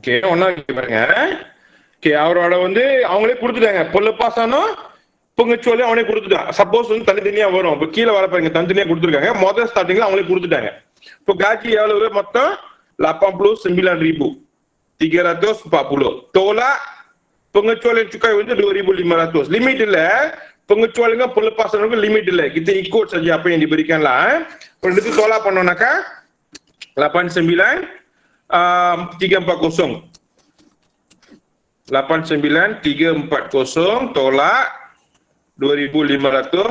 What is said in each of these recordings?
Okay ஒன்னா பாருங்க. Okay அவரோட வந்து அவங்களே கொடுத்துட்டாங்க. பொல்லுப்பாசனம் பொங்கச்சோலி அவனே கொடுத்துட்டான். சப்போஸ் வந்து தனித்தனியா வரும். இப்போ கீழே வர பாருங்க தனித்தனியா கொடுத்துருக்காங்க. முதல் ஸ்டார்டிங்ல அவங்களே கொடுத்துட்டாங்க. இப்போ gaji எவ்வளவு மொத்தம் 89,000 340 tolak pengecualian cukai untuk 2,500. Limit இல்ல, pengecualian pelepasan limit இல்ல. Kita ikut saja apa yang diberikan lah. Kalau itu tolak பண்ணோம்னாக்கா 89,340 89,340 tolak 2,500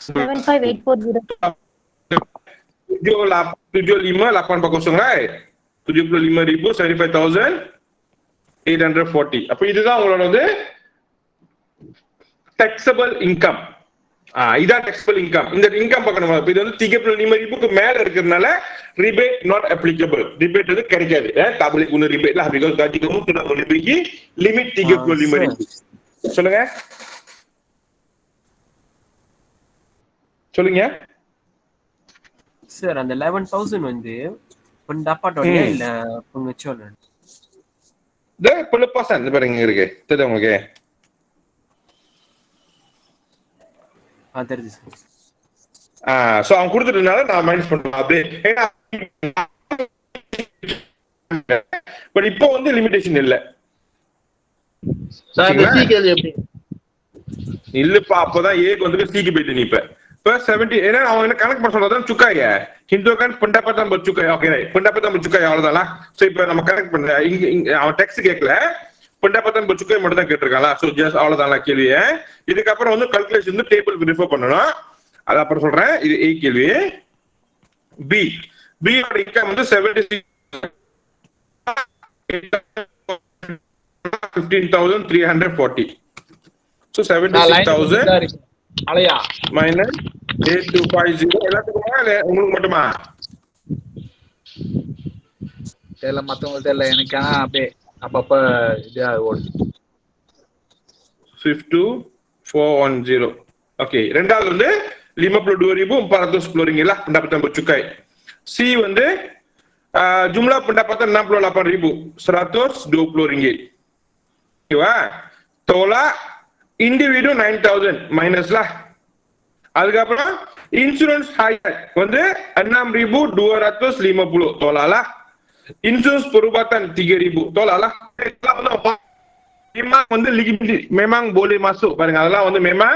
75840 75,840 right? 75,000 75,840. அப்ப இதுதான் உங்களோட வந்து taxable income. இதான் taxable income. இந்த income பார்க்கணும். இது வந்து 35,000 மேல இருக்கிறதுனால rebate not applicable. rebate அது கிடைக்காது. tak boleh guna rebate lah because gaji kamu sudah melebihi limit 35,000. சொல்லுங்க. சொல்லுங்க. சார் அந்த 11,000 வந்து pendapatnya இல்ல pengecualian. இது pelepasan இது பாருங்க இருக்கு. தெரியுது உங்களுக்கு? தெரியுது சார். சோ அவங்க கொடுத்துட்டனால நான் மைனஸ் பண்றேன் அப்படியே. பட் இப்போ வந்து லிமிடேஷன் இல்ல. சார் இந்த சி கேள்வி எப்படி? இல்லப்பா அப்பதான் ஏக்கு வந்து சிக்கு போயிட்டு நீ இப்ப 70 ஏன்னா அவங்க என்ன கணக்கு பண்ண சொல்றதான் சுக்காய ஹிந்துக்கான் pendapatan bercukai. Okay right pendapatan bercukai அவ்வளவுதான். சோ இப்போ நம்ம கனெக்ட் பண்ண அவன் டெக்ஸ்ட் கேட்கல pendapatan bercukai மட்டும் தான் கேட்டிருக்காங்களா. சோ ஜஸ்ட் அவ்வளவுதான் கேள்வியே. இதுக்கப்புறம் வந்து கல்குலேஷன் வந்து டேபிளுக்கு ரிஃபர் பண்ணணும். அது அப்புறம் சொல்றேன். இது ஏ கேள்வி. பி ஓட இன்கம் வந்து 15,340. So 76,000 அலையா minus 8250 எல்லாத்துக்குமா இல்ல உங்களுக்கு மட்டுமா? தெரியல மத்தவங்களுக்கு தெரியல எனக்கு. ஆனா அப்படியே அப்பப்ப இது ஓடுது. 52,410. ஓகே ரெண்டாவது வந்து 52,410 ringgit pendapatan bercukai. C வந்து jumlah pendapatan 68,120 ringgit. ஓகேவா? tolak individu 9,000 minus lah. அதுக்கப்புறம் இன்சூரன்ஸ் ஹையர் வந்து 6,250 tolak lah. Insurans perubatan 3,000 tolak lah. Memang வந்து memang boleh masuk பாருங்க. அதெல்லாம் வந்து memang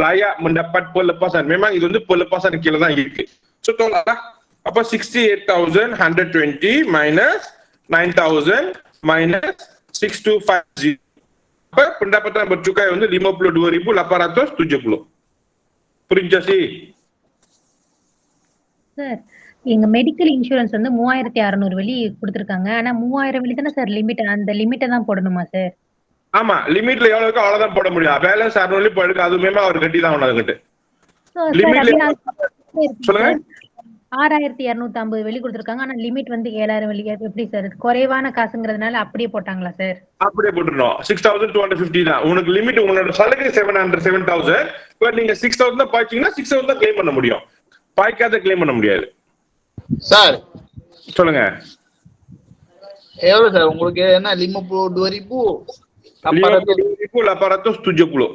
layak mendapat pelepasan. Memang இது வந்து pelepasan கீழ தான் இருக்கு. So tolak lah. அப்ப 68,120 minus 9,000 minus 6,250. அப்ப pendapatan bercukai வந்து 52,870. புரிஞ்சா சி? சார் எங்க மெடிக்கல் இன்சூரன்ஸ் வந்து 3,600 வெள்ளி கொடுத்திருக்காங்க. ஆனா 3,000 வெள்ளி தானே சார் லிமிட். அந்த லிமிட்டை தான் போடணுமா சார்? ஆமா லிமிட்ல எவ்வளவு இருக்கோ அவ்வளவுதான் போட முடியும். பேலன்ஸ் 600 போயிருக்கு. அதுவுமே அவர் கட்டி தான் ஆகணும். அதுக்கிட்ட லிமிட்ல சொல்லுங்க. 6,250 வெள்ளி கொடுத்திருக்காங்க. ஆனா லிமிட் வந்து 7,000 வெள்ளி. எப்படி சார் குறைவான காசுங்கிறதுனால அப்படியே போட்டாங்களா சார்? அப்படியே போட்டுறோம். 6,250 தான் உனக்கு லிமிட். உங்களோட சலுகை 7,000. பட் நீங்க 6,000 தான் பாய்ச்சீங்கன்னா 6,000 தான் கிளைம் பண்ண முடியும். பாய்க்காத கிளைம் பண்ண முடியாது. சார் சொல்லுங்க. எவ்வளவு சார் உங்களுக்கு என்ன 52,870.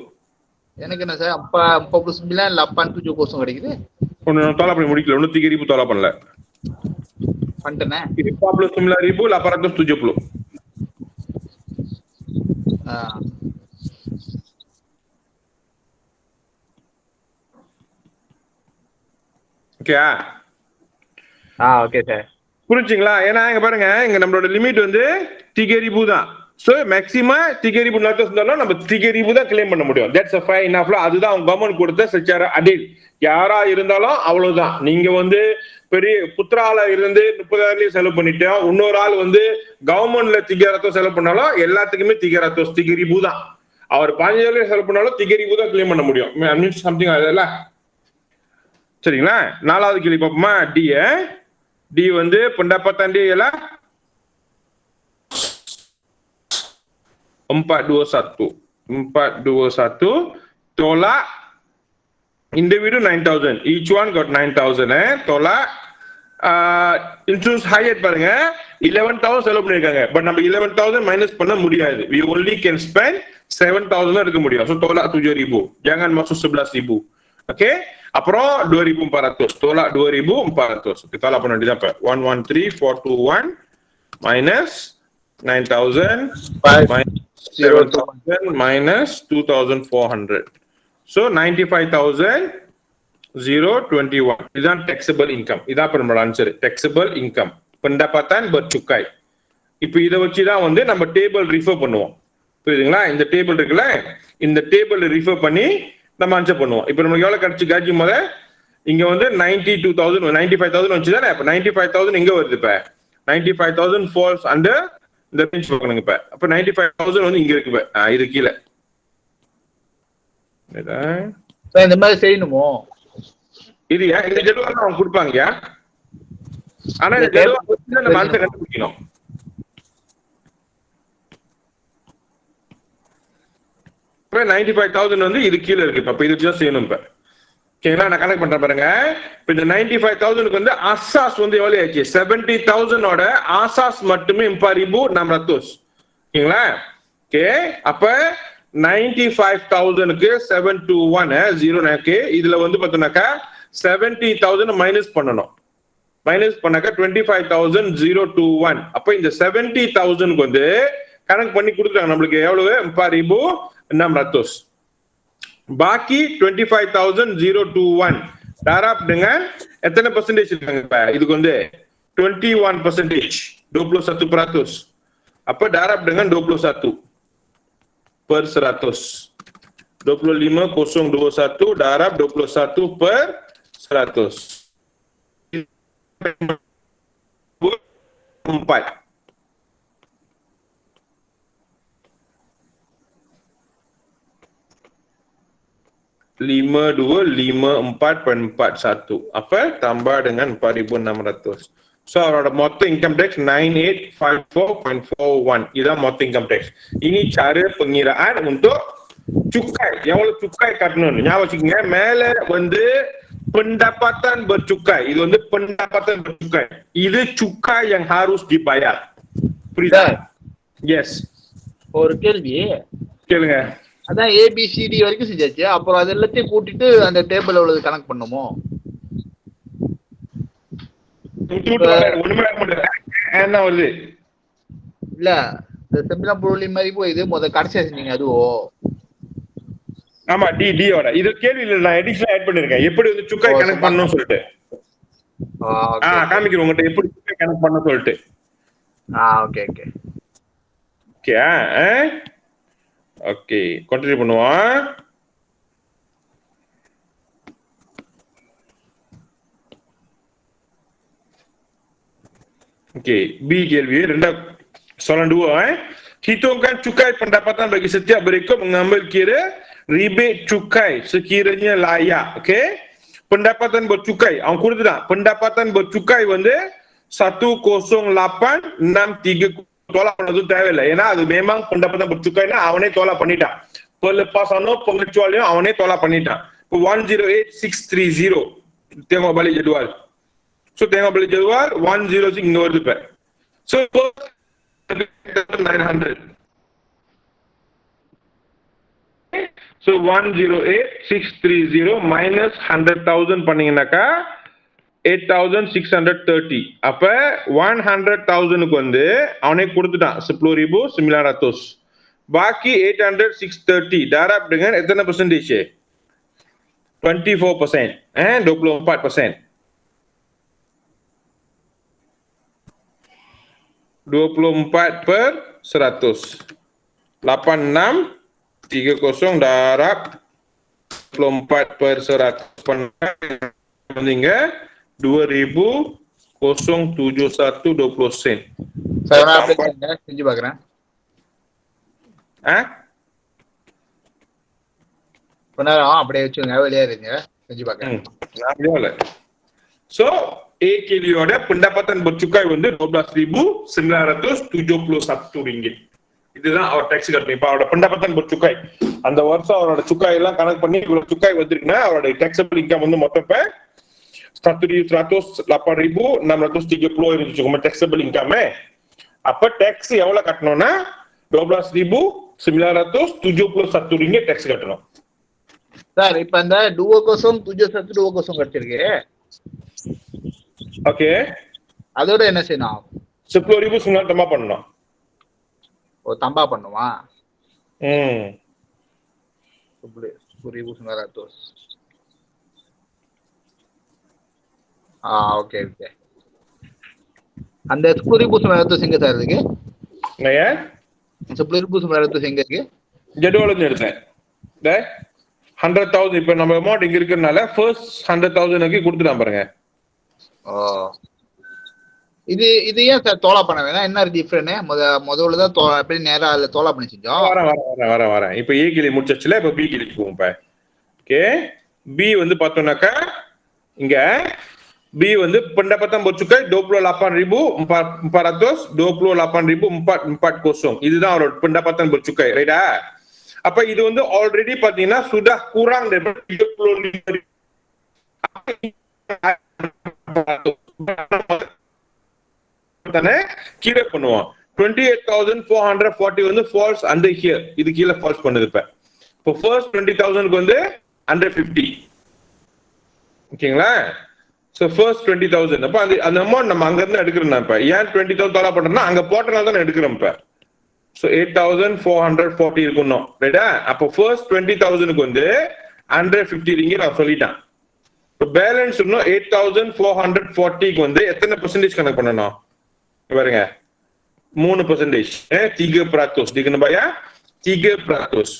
எனக்கு என்ன சார் 49,870 கோசம் கிடைக்குது. ஒன்னு தோலா பண்ணி முடிக்கல. 3,000 தோலா பண்ணல. பண்ணிட்டேனே. 49,870. ஓகேயா? Okay sir. புரிஞ்சுங்களா? ஏன்னா இங்க பாருங்க இங்க நம்மளோட லிமிட் வந்து 3,000 தான். சோ மேக்ஸிமம் 3,000 நம்ம 3,000 தான் கிளைம் பண்ண முடியும். That's a fine enough. அதுதான் அவங்க கவர்மெண்ட் கொடுத்த செச்சார அடில். யாரா இருந்தாலும் அவ்வளவுதான். நீங்க வந்து பெரிய புத்திரால இருந்து 30,000 செலவு பண்ணிட்டு இன்னொரு ஆள் வந்து கவர்மெண்ட்ல 3,000 செலவு பண்ணாலும் எல்லாத்துக்குமே 3,000 தான். அவர் 15,000 செலவு பண்ணாலும் 3,000 தான் கிளைம் பண்ண முடியும். மீன்ஸ் சம்திங் அதுல. சரிங்களா? நாலாவது கேள்வி பார்ப்போமா? டி வந்து pendapatan dia ialah 421 tolak individu 9,000. Each one got 9,000 tolak insurance higher பாருங்க 11,000 செலவு பண்ணிருக்காங்க. பட் நம்ம 11,000 மைனஸ் பண்ண முடியாது. We only can spend 7,000 தான் எடுக்க முடியும். So tolak 7,000. Jangan masuk 11,000. Okay? அப்புறம் 2,400. Tolak 2,400. Kita lah pernah didapat. 113,421 minus 9,000 minus 7,000 minus 2,400. So 95,021. இதுதான் taxable income. இதான் நம்மளோட answer. taxable income. pendapatan bercukai. இப்போ இத வச்சு தான் வந்து நம்ம டேபிள் ரிஃபர் பண்ணுவோம். புரியுதுங்களா? இந்த டேபிள் இருக்குல்ல, இந்த டேபிள் ரிஃபர் பண்ணி நம்ம ஆன்சர் பண்ணுவோம். இப்போ நமக்கு எவ்வளவு கிடைச்சு காட்சி முத இங்க வந்து 92,000 95,000 வந்துச்சுதானே. அப்ப 95,000 எங்க வருது? இப்ப 95,000 falls under இந்த ரேஞ்ச் பார்க்கணுங்க. இப்ப அப்ப 95,000 வந்து இங்க இருக்கு. இது கீழே இந்த மாதிரி செய்யணுமோ? இது இந்த ஜெடுவல் அவங்க கொடுப்பாங்கயா. ஆனா இந்த ஜெடுவல் வச்சு நம்ம ஆன்சர் கண்டுபிடிக்கணும். இப்ப 95,000 வந்து இது கீழே இருக்கு. இப்ப இது தான் செய்யணும். இப்ப ஓகேங்களா? நான் கனெக்ட் பண்றேன் பாருங்க. இப்ப இந்த 95,000க்கு வந்து அசாஸ் வந்து எவ்வளவு ஆச்சு? 70,000 ஆசாஸ் மட்டுமே இம்பாரிபு நம் ரத்தோஸ். ஓகேங்களா? ஓகே, அப்ப 95,000க்கு 721 ஓகே. இதுல வந்து பார்த்தோம்னாக்கா 70,000 மைனஸ் பண்ணணும். மைனஸ் பண்ணாக்கா 25,021. அப்ப இந்த 70,000க்கு வந்து கணக்கு பண்ணி கொடுத்துட்டாங்க நம்மளுக்கு எவ்வளவு இம்பாரிபு நம் ரத்தோஸ். பாக்கி 25,021 டாராப் dengan எத்தனை பர்சன்டேஜ் இருக்காங்க? இப்ப இதுக்கு வந்து 21%, 21%. அப்ப டாராப் dengan 21 per 100. 25,021 darab 21 per 100. 4. 52,544.41. Apa? Tambah dengan 4,600. So, அவரோட மொத்த இன்கம் டேக்ஸ் 9854.41. இதுதான் மொத்த income tax. Ini cara pengiraan untuk cukai. எவ்வளவு cukai கட்டணும் ஞாபகம் வச்சுக்கோங்க. மேல வந்து pendapatan bercukai. இது வந்து pendapatan bercukai. இது cukai yang harus dibayar. புரியுதா? எஸ். ஒரு கேள்வி கேளுங்க. அதான் ABCD வரைக்கும் செஞ்சாச்சு. அப்புறம் அது எல்லாத்தையும் கூட்டிட்டு அந்த டேபிள் எவ்வளவு கனெக்ட் பண்ணுமோ? என்ன வருது? இல்ல இந்த செம்பிளா புரோலி மாதிரி போய் இது முத கடைசியா செஞ்சீங்க அதுவோ? ஆமா, டியோட இது கேள்வியில நான் எடிஷன் ஆட் பண்ணிருக்கேன். எப்படி வந்து சுக்காய் கனெக்ட் பண்ணனும் சொல்லிட்டு. காமிக்கிறேன் உங்ககிட்ட எப்படி சுக்காய் கனெக்ட் பண்ணனும் சொல்லிட்டு. Okay okay okay. Okay, continue பண்ணுவோம். Oke, B கேள்வி ரெண்டா soalan 2 hitungkan cukai pendapatan bagi setiap berikut mengambil kira rebate cukai sekiranya layak. Okey, pendapatan bercukai அவன் கொடுத்துட்டான். pendapatan bercukai வந்து 108,630 tolak பண்ணது தேவையில்லை. ஏன்னா அது memang pendapatan bercukaiனா அவனே தோலா பண்ணிட்டான். pelepasannya pengecualian அவனே தோலா பண்ணிட்டான். 108,630 tengok balik jadual. So tengok balik jadual 106 இங்க வருது இப்ப. So 900. So 108,630 minus 100,000 பண்ணீங்கன்னாக்கா 8,630. அப்ப 100,000க்கு வந்து அவனே கொடுத்துட்டான் 10,900. பாக்கி 800,630 darab dengan எத்தனை percentage? 24%. 24%. 24 per 100. 8630 darab 24 per 100 நீங்க 2,071.20 sen. சார் அப்படியே செஞ்சு பார்க்கறேன். கொஞ்சம் அப்படியே வச்சுங்க, வெளியே இருங்க, செஞ்சு பார்க்கறேன். So A கேள்வியோட pendapatan bercukai வந்து 12,971 ringgit. இதுதான் அவர் டாக்ஸ் கட்டணும். இப்ப அவரோட pendapatan bercukai அந்த வருஷம் அவரோட சுக்காய் எல்லாம் கணக்கு பண்ணி இவ்வளவு சுக்காய் வந்திருக்குன்னா அவரோட taxable income வந்து மொத்தம் 108,630 இருந்துச்சு உங்க taxable income. அப்ப tax எவ்வளவு கட்டணும்னா 12,971 ringgit tax கட்டணும். சார் இப்ப இந்த duo kosong 71 duo kosong கிடைச்சிருக்கு. ஓகே, அதோட என்ன செய்யணும்? 10,900 தம்பா பண்ணணும். ஓ தம்பா பண்ணுமா? 10,900. Okay okay. அந்த 10,900 எங்க சார் இருக்கு? என்னையா 10,900 எங்க இருக்கு? ஜெடுவல் எடுத்தேன். 100,000 இப்ப நம்ம அமௌண்ட் இங்க இருக்கிறதுனால ஃபர்ஸ்ட் 100,000 கொடுத்துட்டான் பாருங்க. ஓ இது இது ஏன் சார் தோலா பண்ண வேணாம்? என்ன டிஃபரெண்ட்? முதல்ல தான் எப்படி நேரா அதுல தோலா பண்ணி செஞ்சோம். வரேன். இப்ப ஏ கிளி முடிச்சிச்சுல, இப்ப பி கிளிக்கு போவோம். இப்ப ஓகே, பி வந்து பார்த்தோம்னாக்கா இங்க B வந்து pendapatan bercukai 28,400, 28,400 இதுதான் அவரோட pendapatan bercukai, ரைட்டா? அப்ப இது வந்து ஆல்ரெடி பாத்தீங்கன்னா சுதா kurang daripada 35,000 தானே கீழே பண்ணுவோம். 28,440 வந்து ஃபால்ஸ் அண்டர் ஹியர், இது கீழே ஃபால்ஸ் பண்ணுது. இப்போ ஃபர்ஸ்ட் 20,000க்கு வந்து 150, ஓகேங்களா? சோ ஃபர்ஸ்ட் 20,000 அப்ப அந்த அமௌண்ட் நம்ம அங்க இருந்து எடுக்கிறோம். இப்ப ஏன் 20,000 தோலா பண்றோம்னா அங்க போட்டனால தான் எடுக்கிறோம். இப்ப சோ 8,440 இருக்கணும், ரைட்டா? அப்ப ஃபர்ஸ்ட் 20,000க்கு வந்து 150 ringgit நான் சொல்லிட்டேன். இப்போ பேலன்ஸ் இன்னும் 8,440க்கு வந்து எத்தனை பெர்சன்டேஜ் கணக்கு பண்ணணும் பாருங்க? 3%. 3% dikena bayar 3%.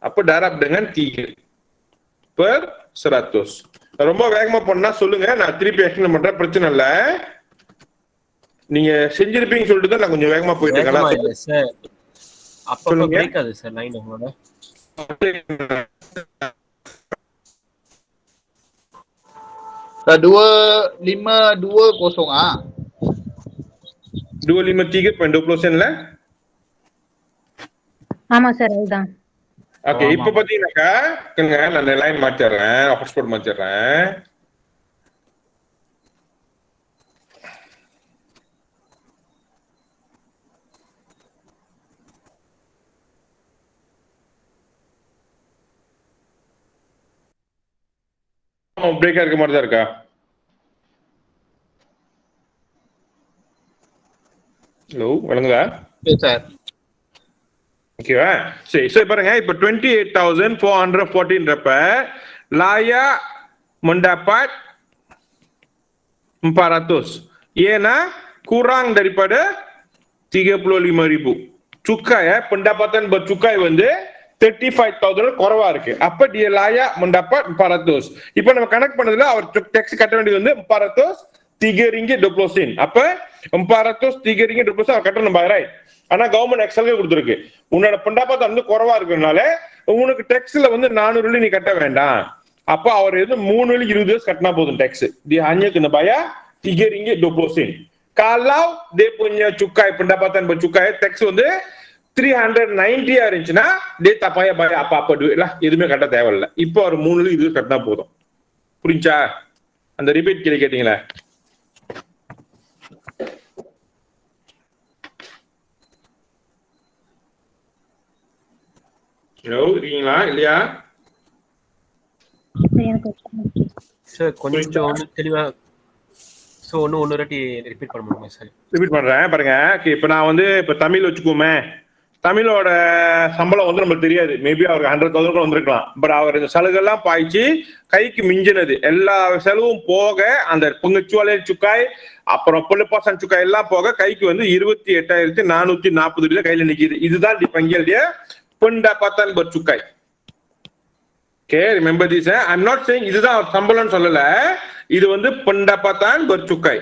அப்ப darab dengan 3/100. ரொம்ப வேகமா பண்ணா சொல்லுங்க, நான் திருப்பி எக்ஸ்பிளைன் பண்றேன், பிரச்சனை இல்ல. நீங்க செஞ்சிருப்பீங்க சொல்லிட்டு தான் நான் கொஞ்சம் வேகமா போயிட்டு இருக்கேன் சார். அப்பப்ப பிரேக் ஆகுது சார் லைன் உங்களோட. Dua 5,2,0 253.20 ல. ஆமா சார், அதுதான். ஓகே, இப்ப பாத்தீங்கன்னாக்கா நான் லைன் மாத்திடுறேன், ஹாட்ஸ்பாட் மாத்திடுறேன். பிரேக்கா இருக்க மாதிரி தான் இருக்கா? ஹலோ, வணங்குதா சார்? ஓகேவா? சரி, சோ பாருங்க, இப்ப 28,440 layak mendapat 400. ஏன்னா kurang daripada 35,000. cukai pendapatan bercukai வந்து 35,000 குறைவா இருக்கு. அப்ப dia layak mendapat 400. இப்ப நம்ம கனெக்ட் பண்ணதுல அவர் டாக்ஸ் கட்ட வேண்டியது வந்து 403 ringgit 20 sen. அப்ப 403 ringgit 20 sen அவர் கட்டணும் பாரு. ஆனா கவர்மெண்ட் எக்ஸல்ல கொடுத்துருக்கு, உன்னோட pendapatan வந்து குறைவா இருக்கிறதுனால உனக்கு டாக்ஸ்ல வந்து 400 நீ கட்ட வேண்டாம். அப்ப அவர் வந்து 3,20 கட்டினா போதும் tax. dia hanya kena bayar 3 ringgit 20 sen. Kalau dia punya cukai pendapatan bercukai tax வந்து 390 இருந்துச்சுன்னா dia tak payah bayar apa-apa duit lah, எதுவுமே கட்ட தேவையில்லை. இப்போ ஒரு 3,20 கட்டினா போதும். புரிஞ்சா? அந்த ரிபீட் கேட்டீங்களா? இருக்கீங்களா இல்லையா? சார் கொஞ்சம் தெளிவா சோ ஒன்னு ரெட்டி ரிப்பீட் பண்ண முடியுமா சார்? ரிப்பீட் பண்றேன் பாருங்க. இப்ப நான் வந்து இப்ப தமிழ் வச்சுக்கோமே, தமிழோட சம்பளம் வந்து நமக்கு தெரியாது, மேபி அவருக்கு 100,000 கூட வந்திருக்கலாம். பட் அவர் இந்த சலுகைலாம் பாய்ச்சி கைக்கு மிஞ்சினது எல்லா செலவும் போக, அந்த பங்குச்சுவாலியல் சுக்காய் அப்புறம் புல்லுப்பாசன் சுக்காய் எல்லாம் போக கைக்கு வந்து 28,440 கையில நிக்குது. இதுதான் பங்கியலுடைய pendapatan bercukai. Okay, remember this. I'm not saying இதுதான் அவர் சம்பளம் சொல்லல, இது வந்து pendapatan bercukai.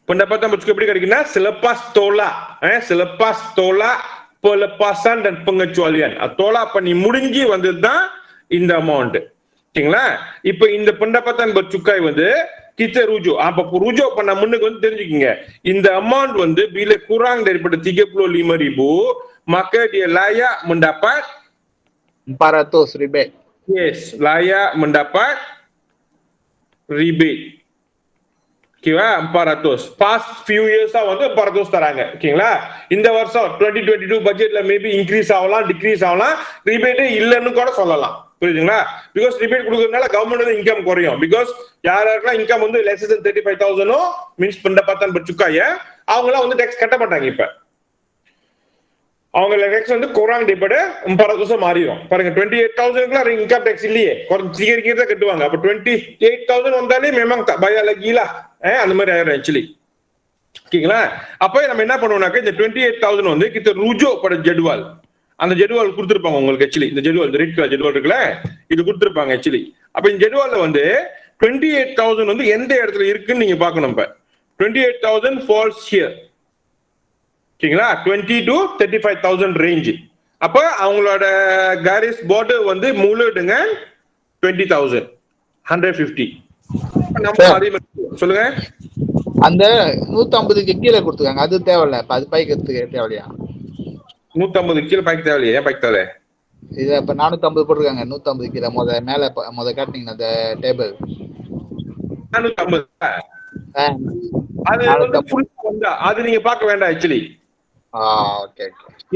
Pendapatan bercukai எப்படி கிடைக்குன்னா selepas tolak, selepas tolak pelepasan dan pengecualian. tolak பண்ணி முடிஞ்சி வந்ததுதான் இந்த அமௌண்ட், ஓகேங்களா? இப்போ இந்த pendapatan bercukai வந்து kita rujuk. அப்ப rujuk பண்ண முன்னுக்கு வந்து தெரிஞ்சுக்கங்க, இந்த அமௌண்ட் வந்து bila kurang daripada 35,000 maka dia layak mendapat 400 rebate. Yes, layak mendapat rebate. ஓகேவா 400. பாஸ்ட் ஃபியூ இயர்ஸா வந்து 400 தராங்க. ஓகேங்களா? இந்த வருஷம் 2022 பட்ஜெட்ல மேபி இன்க்ரீஸ் ஆகலாம், டிக்ரீஸ் ஆகலாம், ரிபேட்டே இல்லைன்னு கூட சொல்லலாம். புரியுதுங்களா? பிகாஸ் ரிபேட் கொடுக்கறதுனால கவர்மெண்ட் இன்கம் குறையும். பிகாஸ் யாருக்கெல்லாம் இன்கம் வந்து லெஸ் தென் 35,000 மீன்ஸ் பண்ண பார்த்தா சுக்காய அவங்களாம் வந்து டேக்ஸ் கட்ட மாட்டாங்க. இப்ப அவங்க டேக்ஸ் வந்து குறாங் டிபெட் 30,000 மாறிடும். பாருங்க 28,000 இன்கம் டேக்ஸ் இல்லையே, குறைஞ்சிக்கிறதே தான் கட்டுவாங்க. அப்ப 28,000 வந்தாலே மேமாங் பயா லகீலா அந்த மாதிரி ஆயிரும் ஆக்சுவலி. ஓகேங்களா? அப்ப நம்ம என்ன பண்ணுவோம்னாக்க இந்த 28,000 வந்து கிட்ட ருஜோ பட ஜெடுவால், அந்த ஜெடுவால் கொடுத்துருப்பாங்க உங்களுக்கு ஆக்சுவலி. இந்த ஜெடுவால், இந்த ரெட் கலர் ஜெடுவால் இருக்குல்ல, இது கொடுத்துருப்பாங்க ஆக்சுவலி. அப்ப இந்த ஜெடுவால்ல வந்து 28,000 வந்து எந்த இடத்துல இருக்குன்னு நீங்க பார்க்கணும். இப்ப 28,000 ஃபால்ஸ் ஹியர். ஓகேங்களா? 20 to 35,000 ரேஞ்ச். அப்ப அவங்களோட காரிஸ் பார்டர் வந்து மூலடுங்க 20,000 150. சொல்லுங்க. அந்த 150க்கு கீழே கொடுத்துருக்காங்க, அது தேவையில்ல. அது பைக்கிறதுக்கு தேவையா? 150 கீழே பைக் தேவையில்லையா? ஏன் பைக் தேவை? இது இப்ப 450 போட்டிருக்காங்க. 150 கீழே மேல காட்டினீங்க அந்த டேபிள் 450. அது நீங்க பார்க்க வேண்டாம் ஆக்சுவலி.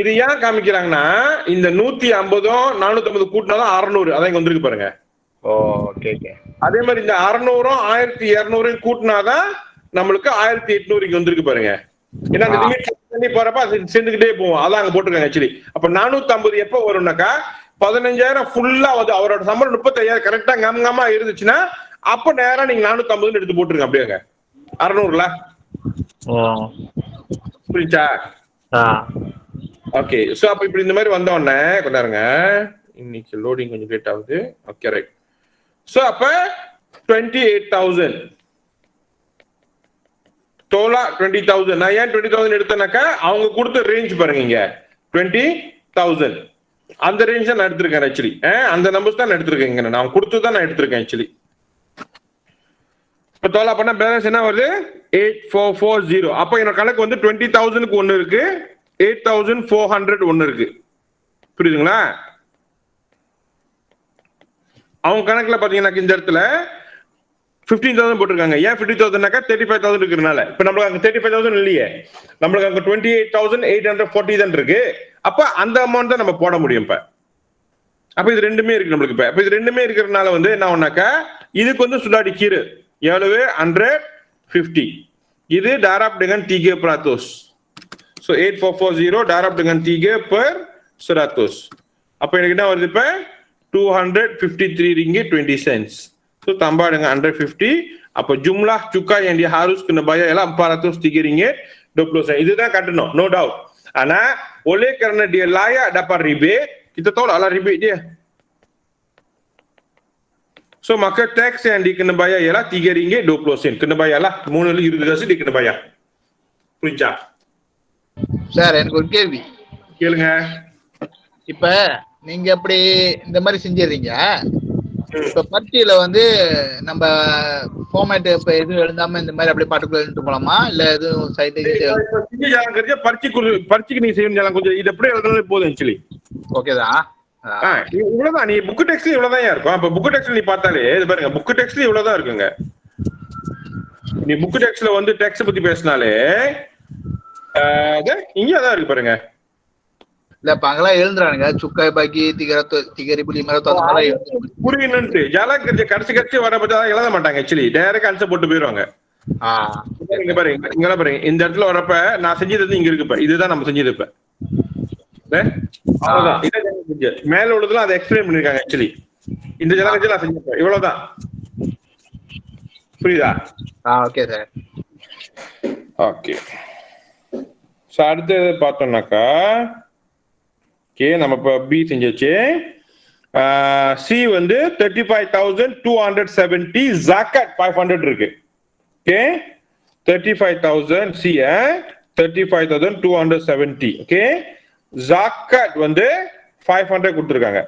இது ஏன் காமிக்கிறாங்கன்னா இந்த 150 450 கூட்டினாதான் 600, அதான் இங்க வந்திருக்கு பாருங்க. அதே மாதிரி இந்த 600 1200 கூட்டினாதான் நம்மளுக்கு 1800 வந்திருக்கு பாருங்க. ஏன்னா அந்த லிமிட் பண்ணி போறப்ப அது சேர்ந்துகிட்டே போவோம். அதான் அங்க போட்டிருக்காங்க ஆக்சுவலி. அப்ப 450 எப்ப வரும்னாக்கா 15,000 ஃபுல்லா வந்து அவரோட சம்பளம் 35,000 கரெக்டா கம்மா இருந்துச்சுன்னா அப்ப நேரா நீங்க 450 எடுத்து போட்டுருங்க. அப்படியாங்க 600ல புரிஞ்சா? ஓகே. சோ அப்ப இப்படி இந்த மாதிரி வந்த உடனே கொண்டாருங்க. இன்னைக்கு லோடிங் கொஞ்சம் லேட் ஆகுது. Okay right. சோ அப்ப 28,000 டோலா 20,000. நான் ஏன் 20,000 எடுத்தேனாக்கா அவங்க கொடுத்த ரேஞ்ச் பாருங்க, இங்க 20,000 அந்த ரேஞ்ச் தான் நான் எடுத்திருக்கேன் ஆக்சுவலி. அந்த நம்பர்ஸ் தான் நான் எடுத்திருக்கேன். நான் கொடுத்து தான் நான் எடுத்திருக்கேன் ஆக்சுவலி. இப்ப டோலா பண்ணா பேலன்ஸ் என்ன வருது? 8440. அப்ப என்னோட கணக்கு வந்து 20,000க்கு ஒண்ணு இருக்கு, 8,400 ஒண்ணு இருக்கு. புரியுதுங்களா? அவங்க கணக்குல பாத்தீங்கன்னா இந்த இடத்துல 15,000 போட்டிருக்காங்க. ஏன் 50,000னாக்கா 35,000 இருக்கிறதுனால. இப்ப நம்மளுக்கு அங்க 35,000 இல்லையே, நம்மளுக்கு அங்க 28,840 தான் இருக்கு. அப்ப அந்த அமௌண்ட் தான் நம்ம போட முடியும். இப்ப அப்ப இது ரெண்டுமே இருக்கு நம்மளுக்கு. இப்ப இது ரெண்டுமே இருக்கிறதுனால வந்து என்ன ஒன்னாக்கா இதுக்கு வந்து சுடாடி கீரு எவ்வளவு 150. இது டாராப் dengan 300. So 8440 டாராப் dengan 3 per 100. அப்ப எனக்கு என்ன வருது? இப்ப 253 ringgit 20 cents. So tambah dengan 150. அப்ப jumlah cukai yang dia harus kena bayar ialah 403 ringgit 20 sen. இதுதான் கட்டணும், no doubt. ஆனா oleh kerana dia layak dapat rebate, kita tolak lah rebate dia. So maka tax yang dia kena bayar ialah 3 ringgit 20 sen. Kena bayar lah 320 காசு dia kena bayar. புரிஞ்சா? Sir எனக்கு ஒரு கேள்வி கேளுங்க. இப்ப நீங்க எப்படி இந்த மாதிரி செஞ்சிடுறீங்க, இப்ப பரீட்சையில வந்து நம்ம ஃபார்மேட் இப்ப எதுவும் எழுதாம இந்த மாதிரி அப்படியே பாட்டுக்குள்ள எழுதிட்டு போலாமா, இல்ல எதுவும் பரீட்சைக்கு நீங்க செய்யணும் கொஞ்சம் இது அப்படியே எழுதுனாலே போதும் ஆக்சுவலி. ஓகேதான். இவ்வளவுதான். நீ புக் டெக்ஸ்ட் இவ்வளவுதான் இருக்கும். அப்ப புக் டெக்ஸ்ட் நீ பார்த்தாலே இது பாருங்க, புக் டெக்ஸ்ட் இவ்வளவுதான் இருக்குங்க. நீ புக் டெக்ஸ்ட்ல வந்து டெக்ஸ்ட் பத்தி பேசினாலே இங்கதான் இருக்கு பாருங்க. இல்ல இப்ப அங்கெல்லாம் எழுதுறானுங்க சுக்காய் பாக்கி 3,500 புரியணும்ட்டு ஜாலா கடைசி வர பத்தி எழுத மாட்டாங்க ஆக்சுவலி. டைரக்ட் ஆன்சர் போட்டு போயிருவாங்க. இங்க பாருங்க, இங்கெல்லாம் பாருங்க, இந்த இடத்துல வரப்ப நான் செஞ்சது இங்க இருக்கு. இதுதான் நம்ம செஞ்சது. இப்ப மேல உள்ளதுலாம் அதை எக்ஸ்பிளைன் பண்ணிருக்காங்க ஆக்சுவலி. இந்த ஜனகத்தை நான் செஞ்சேன், இவ்வளவுதான். புரியுதா? Okay sir. ஓகே. சோ அடுத்து பார்த்தோம்னாக்கா ஓகே நம்ம இப்ப பி செஞ்சாச்சு. சி வந்து 35,270 zakat 500 இருக்கு. Okay 35,000 C 35,270. ஓகே zakat வந்து 500 கொடுத்திருக்காங்க.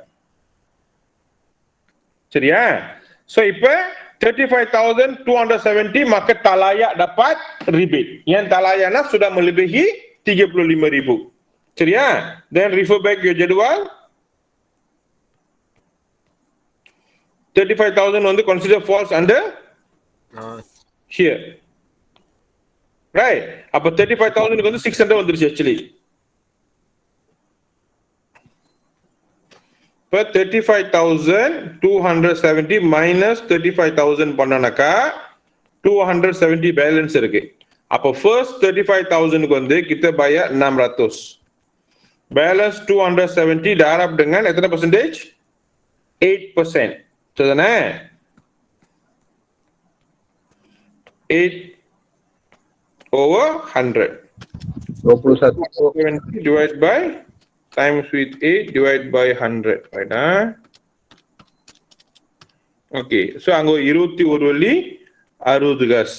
சரியா? சோ இப்ப 35,270 maka tak layak dapat rebate. Yang tak layaknya sudah melebihi 35,000. சரியா? Then refer back your jadual. 35,000 வந்து consider falls under here. Right? அப்ப 35,000 க்கு வந்து 600 வந்துருச்சு actually. இப்ப 35,270 minus 35,000 பண்ணனாக்கா 270 பேலன்ஸ் இருக்கு. அப்ப first 35,000 க்கு வந்து kita bayar 600. Balance 270 darab dengan எத்தனை percentage? 8%. சரிதானே? 8 over 100. 20 divided by times with 8 divided by 100. Right? Okay. So அங்க 21 வள்ளி 60 காசு.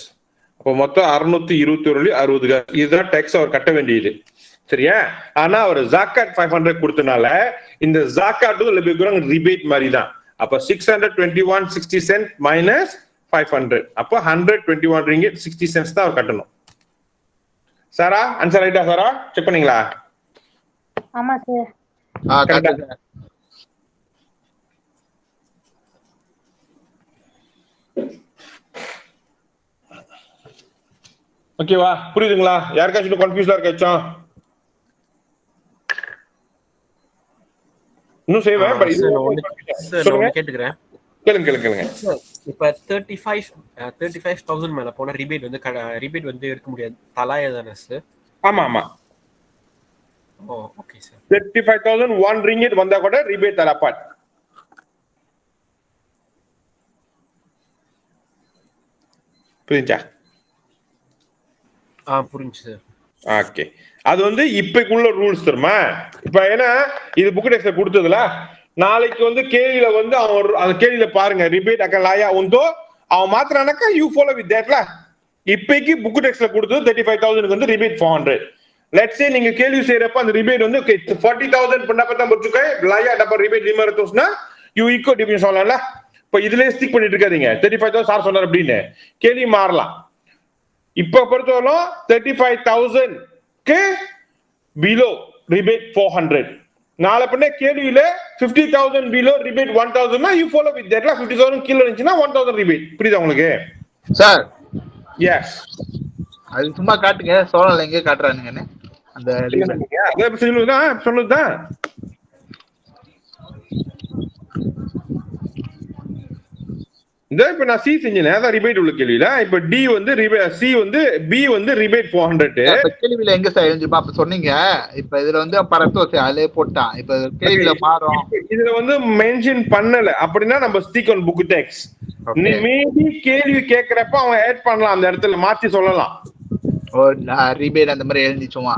அப்ப மொத்தம் 621 வள்ளி 60 காசு. இதுதான் டேக்ஸ் அவர் கட்ட வேண்டியது. சரியா? ஆனா அவர் ஜாக்காத் 500 கொடுத்தனால இந்த ஜாக்காத்தும் ரிபேட் மாதிரி தான். அப்ப 621.60 cent minus 500. அப்ப 121 ringgit 60 cents தான் அவர் கட்டணும். சாரா ஆன்சர் ரைட்டா சாரா? செக் பண்ணீங்களா? ஆமா சார். கரெக்ட். ஓகேவா? புரியுதுங்களா? யாருக்காச்சும் கன்ஃபியூஸா இருக்காச்சும்? இன்னும் செய்வேன். கேட்டுக்கிறேன். கேளுங்க. இப்ப 35,000 மேல போனா ரிபேட் வந்து எடுக்க முடியாது. தலாய தானே சார்? ஆமா. Okay sir. 35,000 1 ringgit வந்தா கூட ரிபேட் தரப்பாட். புரிஞ்சா? புரிஞ்சு சார். ஓகே. அது வந்து இப்பக்குள்ள ரூல்ஸ் தெரியுமா? இப்ப ஏன்னா இது புக் டெக்ஸ்ல கொடுத்ததுல நாளைக்கு வந்து கேள்வியில வந்து அவன் அந்த கேள்வியில பாருங்க ரிபேட் அக்கலாயா உண்டோ அவன் மாத்திரானாக்கா யூ ஃபாலோ வித் தட்ல. இப்பைக்கு புக் டெக்ஸ்ல கொடுத்தது 35,000 வந்து ரிபேட் 400. லெட்ஸ் சே நீங்க கேள்வி செய்யறப்ப அந்த ரிபேட் வந்து 40,000 பண்ணப்பதான் முடிச்சுக்க லாயா டப்பா ரிபேட் 500 யூ ஈக்கோ டிபின் சொல்லலாம்ல. இப்ப இதுலயே ஸ்டிக் பண்ணிட்டு இருக்காதீங்க 35,000 சார் சொன்னார் அப்படின்னு கேள்வி மாறலாம். இப்ப பொறுத்தவரை 35,000 க்கு below rebate 400. நாளை பண்ண கேள்வியில 50,000 below rebate 1,000 னா you follow with that. 50,000 கீழ இருந்துச்சுன்னா 1,000 rebate. புரியுதா உங்களுக்கு? Sir yes. அது சும்மா காட்டுங்க. சோழல் எங்க காட்டுறானுங்கன்னு அந்த அதே சொல்லுதான். இப்ப நான் சி செஞ்சேன் அதான் ரிபேட் உள்ள கேள்வியில. இப்ப டி வந்து சி வந்து பி வந்து ரிபேட் 400. கேள்வியில எங்க சார் எழுஞ்சுப்பா அப்ப சொன்னீங்க. இப்ப இதுல வந்து பரத்தோசி அதுலயே போட்டான். இப்ப கேள்வியில மாறும். இதுல வந்து மென்ஷன் பண்ணல அப்படின்னா நம்ம stick on book text. Maybe கேள்வி கேக்குறப்ப அவன் ஆட் பண்ணலாம் அந்த இடத்துல மாத்தி சொல்லலாம். ரிபேட் அந்த மாதிரி எழுதிச்சுமா.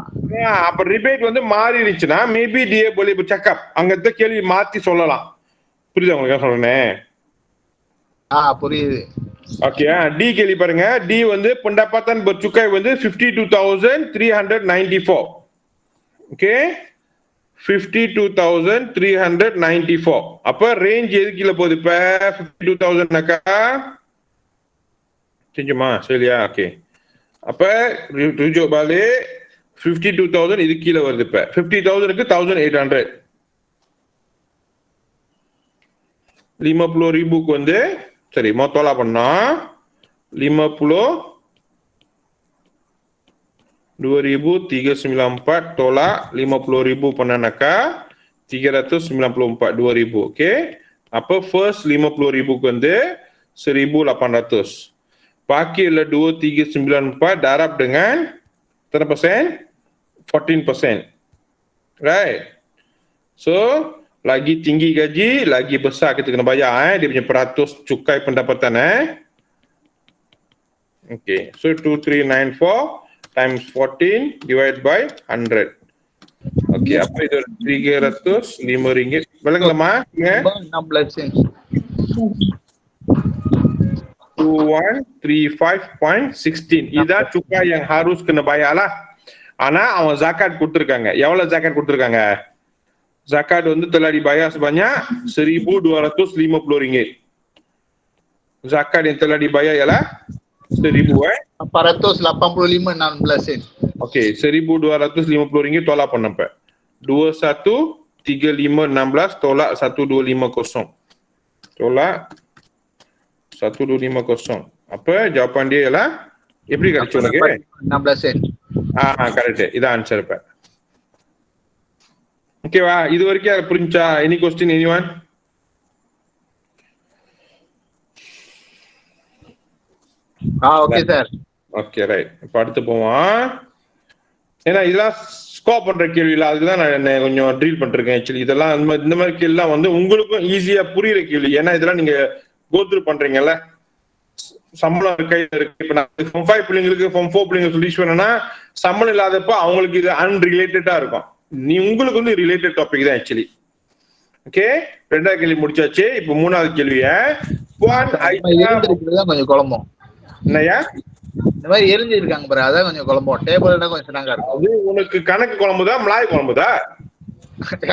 அப்ப ரிபேட் வந்து மாறிடுச்சுன்னா மேபி டிஏ போலி செக்அப் அங்க கேள்வி மாத்தி சொல்லலாம். புரியுதா உங்களுக்கு சொல்றேன்? புரியுது. ஓகே. டி கேள்வி பாருங்க. டி வந்து pendapatan bercukai வந்து 52,394. ஓகே 52,394. அப்ப ரேஞ்ச் எது கீழ போகுது இப்ப 52,000னாக்கா செஞ்சுமா சரியா? ஓகே. அப்ப ருஜுக் balik 52,000 இது கீழ வருது. இப்ப 50,000க்கு 1,800. 50,000 வந்து சரி மொத்தலா பண்ணா 52,394 tolak 50,000 பண்ணனாக்கா 394 2,000. ஓகே. அப்ப ஃபர்ஸ்ட் 50,000 வந்து 1,800. பாக்கி உள்ள 2,394 darab dengan berapa persen? 14%. Right? So lagi tinggi gaji, lagi besar kita kena bayar dia punya peratus cukai pendapatan Okay, so 2,394 times 14 divided by 100. Okay, apa itu 305 ringgit. Belanglah 16 sen. 2135.16. Idah cukai yang harus kena bayar lah. ஆனா அவன் zakat கொடுத்திருக்காங்க. எவ்வளவு zakat கொடுத்திருக்காங்க? Zakat வந்து telah dibayar sebanyak 1,250 ringgit. Zakat yang telah dibayar ialah 1,000 485.16 sen. Okey, 1,250 ringgit tolak பண்ணப்ப 213516 tolak 1250 tolak 1250. அப்ப Japan டே எல்லாம் எப்படி கிடைச்சு உனக்கு? 16 சென்ட். கரெக்ட். இதான் ஆன்சர். இப்ப ஓகேவா? இது வரைக்கும் யாருக்கு புரிஞ்சா? Any question anyone? Okay sir. Okay right. இப்ப அடுத்து போவோம். ஏன்னா இதெல்லாம் ஸ்கோப் பண்ற கேள்வி இல்ல, அதுதான் நான் கொஞ்சம் ட்ரீல் பண்ணிருக்கேன். ஆக்சுவலி இதெல்லாம் இந்த மாதிரி கேள்விலாம் வந்து உங்களுக்கும் ஈஸியா புரியுற கேள்வி. ஏன்னா இதெல்லாம் நீங்க கோத்ரூ பண்றீங்கல்ல, சம்பளம் கையில இருக்கு. இப்ப நான் Form 5 பிள்ளைங்களுக்கு Form 4 பிள்ளைங்க சொல்லிச்சு வேணும்னா சம்பளம் இல்லாதப்ப அவங்களுக்கு இது அன்ரிலேட்டடா இருக்கும். உங்களுக்கு வந்து ரிலேட்டட் டாபிக் தான் ஆக்சுவலி. ஓகே, ரெண்டாவது கேள்வி முடிச்சாச்சு. இப்ப மூணாவது கேள்விய கொஞ்சம் குழம்பும். என்னையா இந்த மாதிரி எரிஞ்சிருக்காங்க பாரு, அதான் கொஞ்சம் குழம்பும். டேபிள்னா கொஞ்சம் ஸ்ட்ராங்கா இருக்கும். அது உனக்கு கணக்கு குழம்புதா மலாய் குழம்புதா?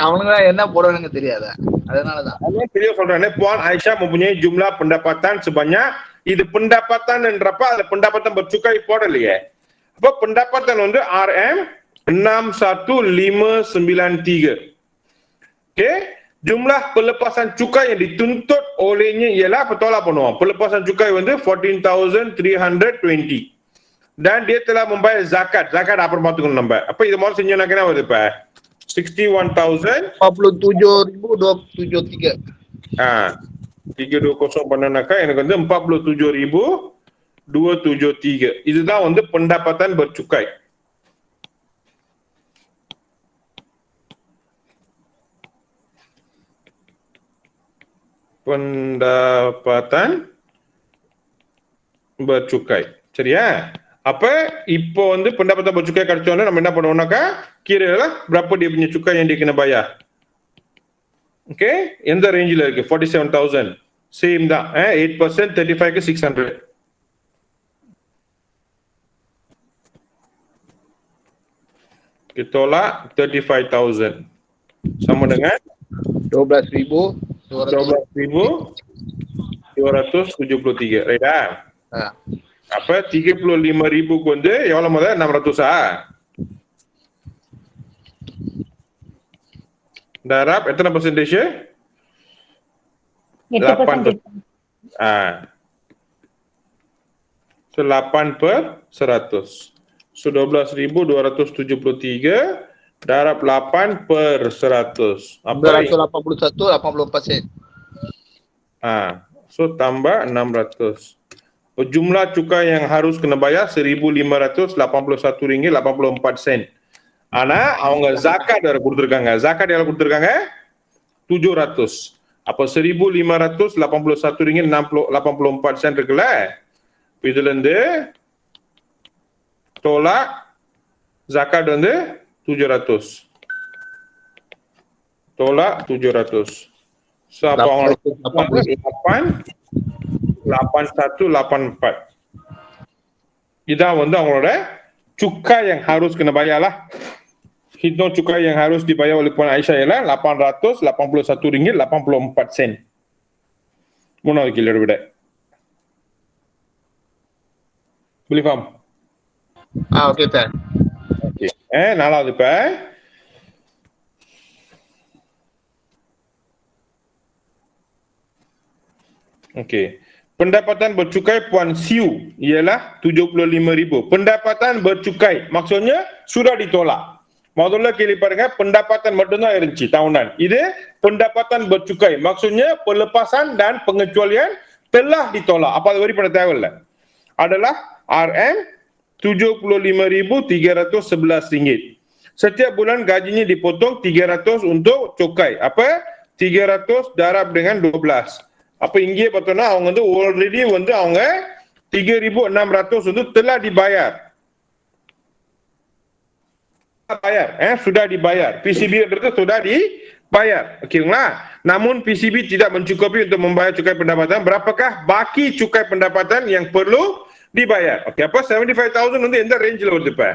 அவனுங்க என்ன போடுவானுங்க தெரியாத, அதனாலதான் தெரிய சொல்றேன். Puan Aisyah mempunyai jumlah pendapatan sebanyak இது pendapatan என்றப்ப அதுல pendapatan bercukai போடலையே. அப்ப pendapatan வந்து RM 61,593. Okey, jumlah pelepasan cukai yang dituntut olehnya ialah apa? Tolak பண்ணுவோம். Pelepasan cukai வந்து 14,320 dan dia telah membayar zakat. Zakat அப்புறம் பாத்துக்கணும் நம்ம. அப்ப இது மாதிரி செஞ்சோம்னா என்ன வருது? இப்ப 61,000 47,273. 320 பண்ணனாக்கா எனக்கு வந்து 47,273. இதுதான் வந்து pendapatan bercukai. pendapatan bercukai. சரியா? அப்ப இப்போ வந்து pendapatan bercukai கிடைச்சோன்னா நம்ம என்ன பண்ணுவோம்னாக்கா கீழே berapa dia punya cukai yang dia kena bayar. Okay, எந்த ரேஞ்சில இருக்கு? 47,000. சேம் தான். 8% 35 க்கு 600. Ditolak 35,000 sama dengan 12,273. Right? அப்ப 35,000 வந்து எவ்வளவு முத? 600. Darab எத்தனை percentage? 8%. So 8/100. So 12,273 darab 8/100. Apa? 281, 84 sen. So tambah 600. Jumlah cukai yang harus kena bayar RM1,581.84. ஆனா அவங்க ஜாக்காத் வேற கொடுத்திருக்காங்க. ஜாக்காத் எவ்வளவு கொடுத்திருக்காங்க? 700. அப்ப RM1,581.84 இருக்குல்ல, இதுல இருந்து tolak zakat வந்து 700. Tolak 700. So apa அவங்களோட 8184. இதான் வந்து அவங்களோட cukai yang harus kena bayar lah. Hitung cukai yang harus dibayar oleh Puan Aisyah ialah RM881.84. மூணாவது கேள்வியோட விட. Boleh faham? Okay sir. Okay. நாலாவது இப்ப okay. Pendapatan bercukai Puan Siu ialah 75,000. Pendapatan bercukai maksudnya sudah ditolak. முதல்ல கேள்வி பாருங்க, pendapatan மட்டும்தான் இருந்துச்சு tahunan. இது pendapatan bercukai maksudnya pelepasan dan pengecualian telah ditolak. Apa அது வரி பண்ண தேவையில்லை. adalah RM 75,311 ringgit. Setiap bulan gajinya dipotong 300 untuk cukai. Apa? 300 darab dengan 12. அப்ப இங்கே பார்த்தோம்னா அவங்க வந்து ஆல்ரெடி வந்து அவங்க 3,600 வந்து telah dibayar. Sudah dibayar. PCB itu sudah dibayar. Okeyங்களா? Namun PCB tidak mencukupi untuk membayar cukai pendapatan. Berapakah baki cukai pendapatan yang perlu dibayar? Okey, apa 75,000 வந்து எந்த ரேஞ்சில வருது இப்ப?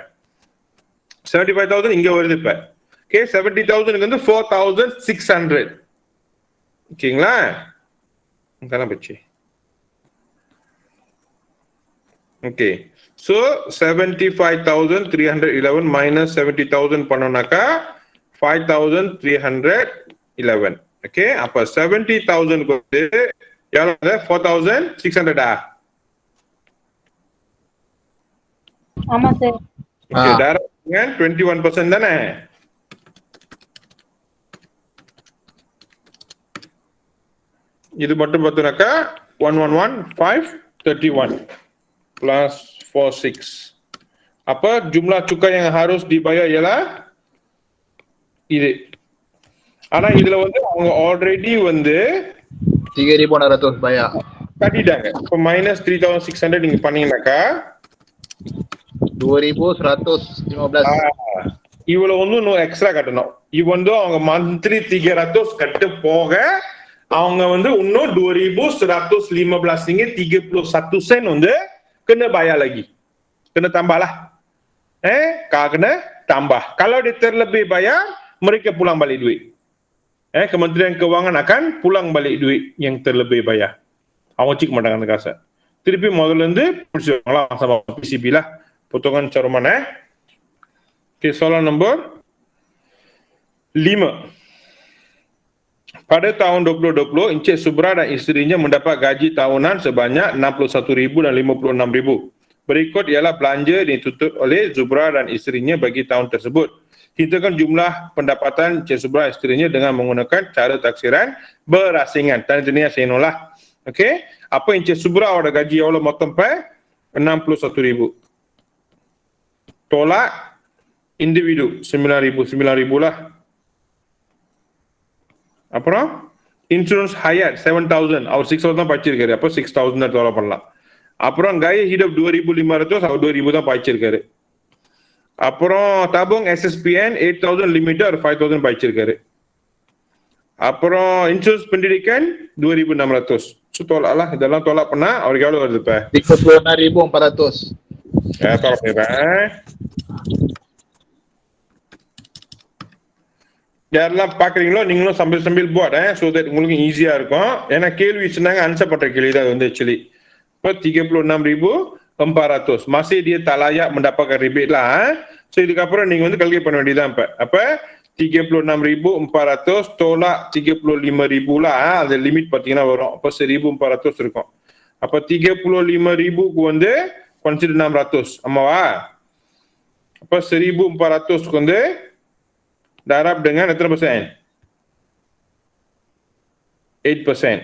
75,000 இங்க வருது இப்ப. Okay, 70,000 வந்து 4,600. ஓகேங்களா? தான பச்சி. Okay. So 75,311 minus 70,000 பண்ணோம்னாக்கா 5,311. Okay, அப்ப 70,000 வந்து எவ்வளவு 4600 ஆமா சார். ஓகே டைரக்ட் 21% தானே. இது மட்டும் பார்த்தோம்னாக்கா 111,531 plus 46. Apa jumlah cukai yang harus dibayar ialah இது. ஆனா இதுல வந்து அவங்க ஆல்ரெடி வந்து 3,600 bayar. கட்டிட்டாங்க. இப்போ மைனஸ் 3,600 நீங்க பண்ணீங்கன்னாக்கா 2,115. இவ்வளவு வந்து இன்னும் எக்ஸ்ட்ரா கட்டணும். இது வந்து அவங்க மந்த்லி 300 கட்டு போக அவங்க வந்து இன்னும் 2,115 ringgit 31 sen வந்து kena bayar lagi. Kena tambah lah. Kena tambah. Kalau dia terlebih bayar, mereka pulang balik duit. Kementerian Kewangan akan pulang balik duit yang terlebih bayar. அவங்க வச்சுக்க மாட்டாங்க அந்த காசை. திருப்பி முதல்ல இருந்து பிடிச்சிருவாங்களா sama PCB lah. Potongan caruman Okay, soalan nombor 5. Pada tahun 2020, Encik Subra dan isterinya mendapat gaji tahunan sebanyak 61,000 dan 56,000. Berikut ialah belanja dituntut oleh Zubra dan isterinya bagi tahun tersebut. Hitungkan jumlah pendapatan Encik Subra dan isterinya dengan menggunakan cara taksiran berasingan. Tanya saya Okey, apa Encik Subra ada gaji எவ்வளவு மொத்தம் இப்ப 61,000. Tolak individu 9,000 lah. அப்புறம் insurance higher 7,000 அவர் 6,000 தான் பாய்ச்சிருக்காரு. அப்போ 6,000 dollar பண்ணலாம். அப்புறம் கய ஹிடப் 2,500 அவர் 2,000 தான் பாய்ச்சிருக்காரு. அப்புறம் tabung SSPN 8,000 limit அவர் 5,000 பாய்ச்சிருக்காரு. அப்புறம் insurance pendidikan 2,600. So tolak lah, இதெல்லாம் tolak பண்ணா அவருக்கு எவ்வளவு வருது இப்ப 36,400. tolak பண்ணிடுறேன். யாரெல்லாம் பாக்குறீங்களோ நீங்களும் சம்பில் buat so that உங்களுக்கு ஈஸியா இருக்கும். ஏன்னா கேள்வி சொன்னாங்க ஆன்சர் பண்ற கேள்வி தான் வந்து actually. இப்போ 36,400 masih dia tak layak mendapatkan rebate lah. So இதுக்கப்புறம் நீங்க வந்து calculate பண்ண வேண்டியதுதான் இப்ப. அப்ப 36,400 tolak 35,000 lah. அந்த லிமிட் பாத்தீங்கன்னா வரும். அப்ப 1,400 இருக்கும். அப்ப 35,000 க்கு வந்து consider 600. ஆமாவா? அப்ப 1,400 க்கு வந்து darab dengan berapa persen? 8%.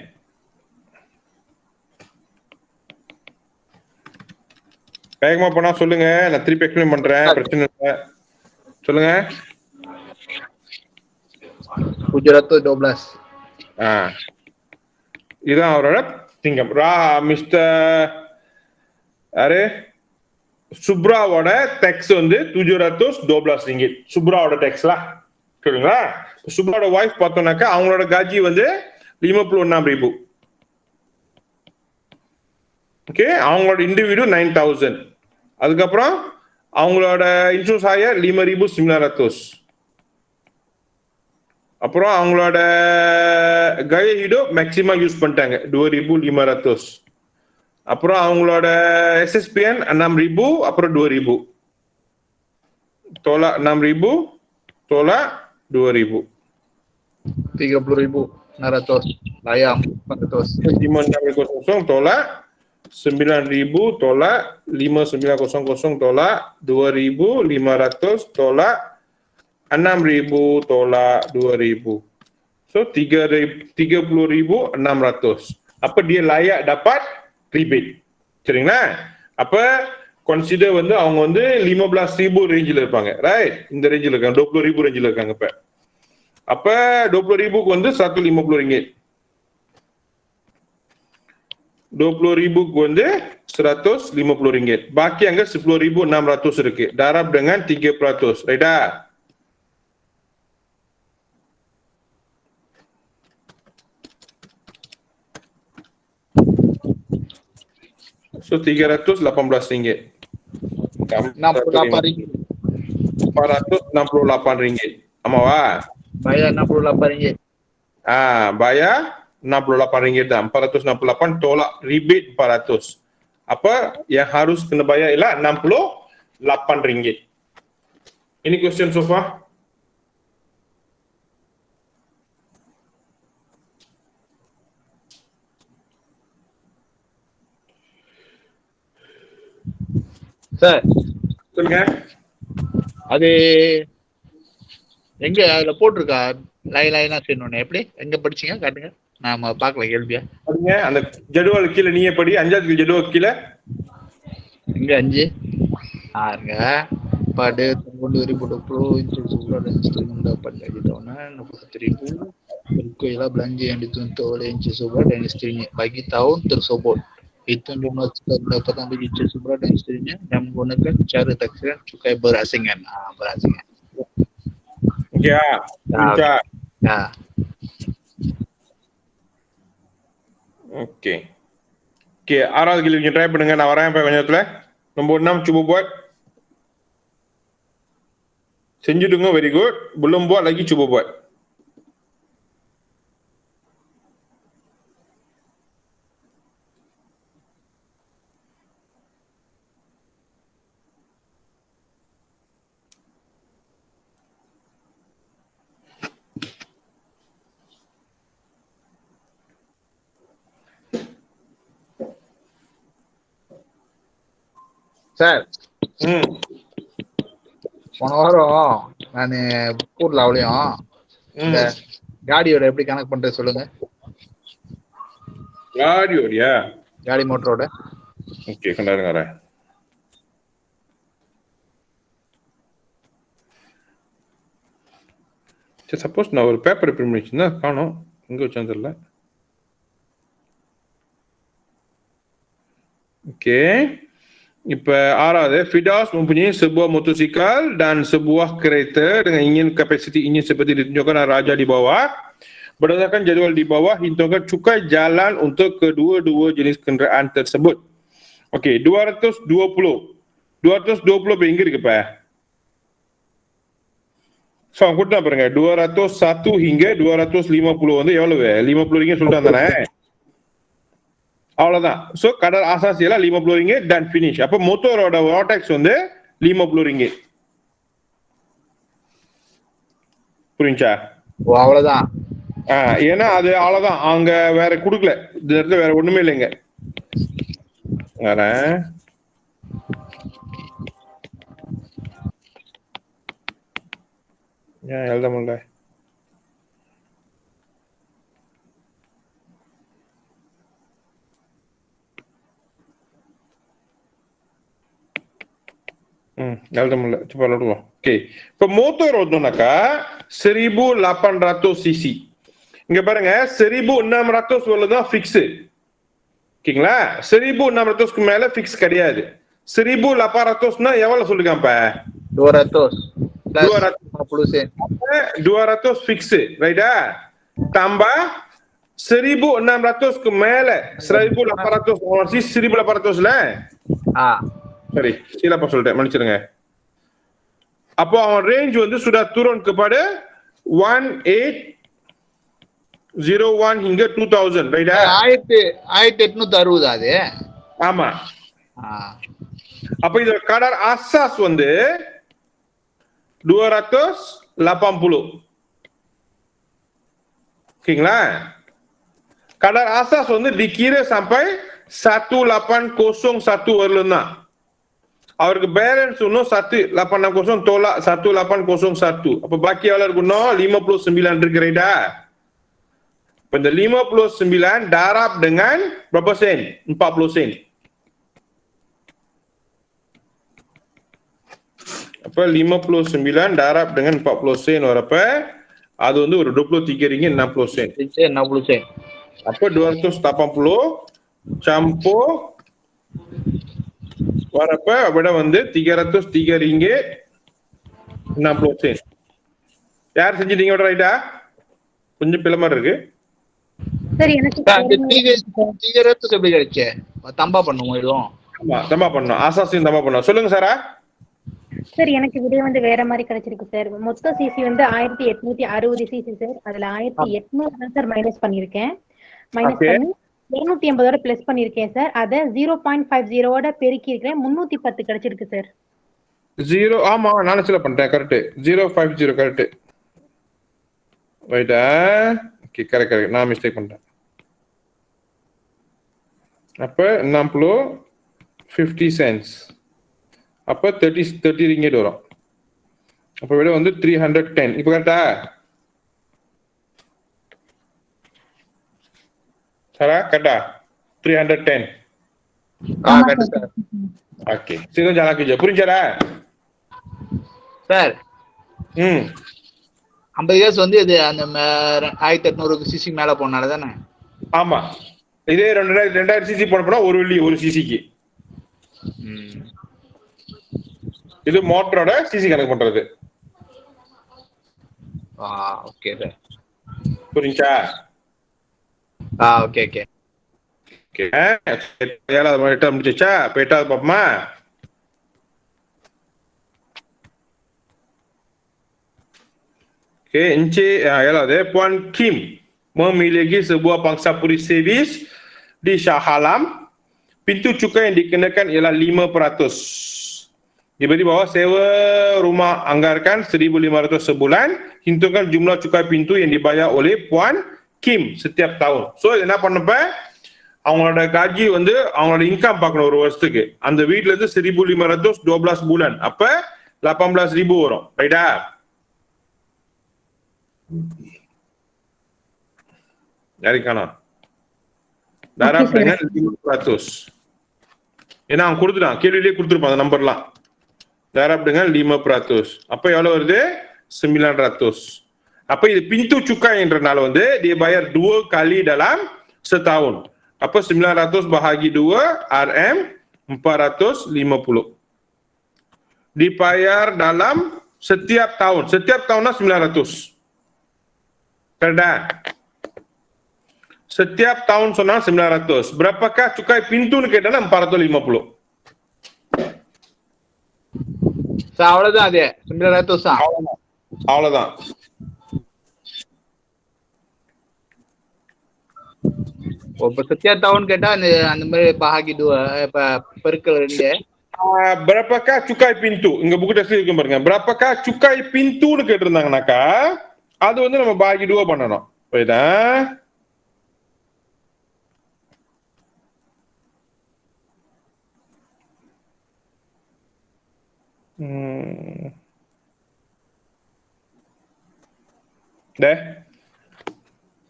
வேகமா போனா சொல்லுங்க, நான் திருப்பி எக்ஸ்பிளைன் பண்றேன், பிரச்சனை இல்லை. சொல்லுங்க. 712. இதுதான் அவரோட திங்கம். மிஸ்டர் யாரு சுப்ராவோட டேக்ஸ் வந்து 712 ringgit. சுப்ராவோட tax lah. சரிங்களா? சுப்ராவோட வைஃப் பார்த்தோம்னாக்கா அவங்களோட காஜி வந்து 56,000. ஓகே, அவங்களோட இண்டிவிடு 9,000. அதுக்கப்புறம் அவங்களோட இன்சூரன்ஸ் ஹையர் 5,900. அப்புறம் அவங்களோட கய ஹிடப் மேக்ஸிமம் யூஸ் பண்ணிட்டாங்க 2,500. அப்புறம் அவங்களோட SSPN 6,000, அப்புறம் 2,000. tolak 6,000, tolak 2,000. 30,600 layang 400. 5,900 tolak 9,000, tolak 5,900, tolak 2,500, tolak 6,000, tolak 2,000. So 30,600. Apa dia layak dapat rebate? சரிங்களா? அப்ப consider வந்து அவங்க வந்து 15,000 ரேஞ்சில் இருப்பாங்க. ரைட்? இந்த ரேஞ்சில் இருக்காங்க, 20,000 ரேஞ்சில் இருக்காங்க. இப்ப அப்ப 20,000 க்கு வந்து 150 ringgit. 20,000 க்கு வந்து 150 ringgit. Baki அங்க 10,600 இருக்கு. darab dengan 3%. ரைட்டா? So 318 ringgit. 68 ringgit. 468 ringgit. ஆமாவா? Bayar 68 ringgit. Bayar 68 ringgit dah. 468 tolak rebate 400. Apa yang harus kena bayar ialah 68 ringgit. Any question so far? Sir சொல்லுங்க. அது எங்க அதுல போட்டிருக்கா லைனா செய்யணும் எப்படி எங்க படிச்சீங்க காட்டுங்க நாம பார்க்கல கேள்வியா பாருங்க அந்த ஜடுவால் கீழே நீயே படி 5வது ஜடுவால் கீழே எங்க 5 ஆறுங்க pada tahun 2020 instruksi dan mendapat gaji tahunan 63.000 berkuilah belanja yang dituntut oleh Encik Subra dan istrinya bagi tahun tersebut. Itu jumlah pendapatan bagi Encik Subra dan istrinya yang menggunakan cara taksiran cukai berasingan. Berasingan. Ya, Ya. Ya. Okay okay 6வது கேள்வி கொஞ்சம் try பண்ணுங்க. நான் வரேன் இப்போ கொஞ்ச நேரத்துல. nombor 6 cuba buat. செஞ்சுடுங்க, very good. belum buat lagi cuba buat. Sir போன வாரம் நான் ஊர்ல அவளையும் இந்த காடியோட எப்படி கனெக்ட் பண்றது சொல்லுங்க. காடியோடயா? காடி மோட்டரோட. ஓகே கொண்டாருங்க வரேன். சரி சப்போஸ் நான் ஒரு பேப்பர் பிரிண்ட் பண்ணி வச்சிருந்தா காணோம், எங்க வச்சான்னு தெரியல. ஓகே இப்ப 6வது Fidas mempunyai sebuah motosikal dan sebuah kereta dengan ingin kapasiti ingin seperti ditunjukkan Raja di bawah. Berdasarkan jadual di bawah, hitungkan cukai jalan untuk kedua-dua jenis kenderaan tersebut. Okey, 220. 220 இப்ப எங்க இருக்கு இப்ப? சோ கூட்டா பாருங்க 201 hingga 250 வந்து எவ்வளவு? 50 ringgit சொல்லிட்டான் தானே? அவ்வளவுதான். சோ கடல் ஆசாசியில 50 ringgit dan finish. அப்ப மோட்டரோட வார்டெக்ஸ் வந்து 50 ringgit. புரிஞ்சா? ஓ அவ்வளவுதான். ஏன்னா அது அவ்வளவுதான், அங்க வேற குடுக்கல, இந்த இடத்துல வேற ஒண்ணுமே இல்லைங்க. வேற ஏன் எழுத முடியல? எழுத முடியல, சும்மா விளையாடுவோம். ஓகே இப்ப மோட்டர் வந்தோம்னாக்கா 1800 cc. இங்க பாருங்க 1600 உள்ளதான் ஃபிக்ஸ். ஓகேங்களா? 1600க்கு மேல ஃபிக்ஸ் கிடையாது. 1800னா எவ்வளவு சொல்லுங்க இப்ப? 200 ஃபிக்ஸ் ரைட்டா? tambah 1600க்கு மேல 1800 1800ல சரி சீலப்பா சொல்லிட்டேன், மன்னிச்சிருங்க. அப்போ அவன் ரேஞ்ச் வந்து sudah turun kepada 1801 hingga 2000 ரைட்டா? 1860 அது. ஆமா. அப்ப இது kadar asas வந்து 280. ஓகேங்களா? kadar asas வந்து dikira sampai 1801 வரலும் தான். அவருக்கு பேலன்ஸ் இன்னும் 1860 tolak 1801. அப்ப பாக்கி எவ்வளவு இருக்கணும்? 59 இருக்கு ரைட்டா? இப்ப இந்த 59 darab dengan berapa sen? 40 sen. அப்ப 59 darab dengan 40 sen வரப்ப அது வந்து ஒரு 23 ringgit 60 sen. 60 sen. அப்ப 280 campur வரப்ப விட வந்து 303 ringgit 60 sen. யார் செஞ்சிட்டீங்க ரைட்டா? கொஞ்சம் பிளமா இருக்கு. சரி எனக்கு 300 எப்படி கிடைச்சே? தம்பா பண்ணுவோம் இதுவும். ஆமா தம்பா பண்ணோம், ஆசாசியும் தம்பா பண்ணோம். சொல்லுங்க சாரா. சார் எனக்கு விடை வந்து வேற மாதிரி கிடைச்சிருக்கு சார். மொத்த சிசி வந்து 1860 சிசி சார். அதுல 1800 தான் சார் மைனஸ் பண்ணிருக்கேன். மைனஸ் பண்ணி 280 பிளஸ் பண்ணிருக்கேன் சார். அத 0.50 பெருக்கி இருக்கேன். 310 கிடைச்சிருக்கு சார். 0 ஆமா நானே சில பண்ணிட்டேன். கரெக்ட் 050 கரெக்ட் ரைட்டா? ஓகே கரெக்ட் நான் மிஸ்டேக் பண்ணிட்டேன். அப்ப 50 cents அப்ப 30 ringgit வரும். அப்ப விட வந்து 310. இப்ப கரெக்டா? சாரா கரெக்டா? 310. Correct sir. ஓகே, சீக்கிரம் ஜாலா கீஜியே. புரிஞ்சாரா? சார் 50 இயர்ஸ் வந்து இது அந்த 1800 சிசி மேல போனால தானே? ஆமா, இதே 2000 சிசி போனா ஒரு வெள்ளி ஒரு சிசிக்கு. இது மோட்டரோட சிசி கணக்கு பண்றது. Okay sir. புரிஞ்சா? Okay okay. ஏழாவது எட்டாவது முடிச்சா? இப்ப எட்டாவது பாப்போமா? ஏழாவது, Puan Kim memiliki sebuah pangsa puri servis di Shah Alam. Pintu cukai yang dikenakan ialah 5%. Diberi bawah sewa rumah anggarkan 1,500 sebulan. Hitungkan jumlah cukai pintu yang dibayar oleh Puan Kim setiap tahun. So என்ன பண்ணப்ப அவங்களோட காஜி வந்து அவங்களோட income பார்க்கணும் ஒரு வருஷத்துக்கு. அந்த வீட்ல இருந்து 1,500 12 bulan. அப்ப 18,000 வரும். ரைட்டா? யாருக்கானா darab dengan 5%. ஏன்னா அவன் கொடுத்துட்டான், கேள்வியிலேயே கொடுத்துருப்பான் அந்த நம்பர்லாம். darab dengan 5%. அப்ப எவ்வளவு வருது? 900. அப்ப இது pintu cukai என்றனால வந்து dia bayar 2 kali dalam setahun. Apa 900 bahagi 2 RM 450. Dibayar dalam setiap tahun. Setiap tahunnya 900. Kerana setiap tahun சொன்னா 900. Berapakah cukai pintu கேட்டா 450. அவ்வளவுதான், அது 900 தான். அவ்வளவுதான். இப்ப setiap tahun கேட்டா அந்த மாதிரி bahagi 2 இப்ப பெருக்கல் 2. berapakah cukai pintu? இங்க புக் டெஸ்ட் இருக்கு பாருங்க. berapakah cukai pintuன்னு கேட்டிருந்தாங்கனாக்கா அது வந்து நம்ம பாகி 2 பண்ணணும். புரியுதா?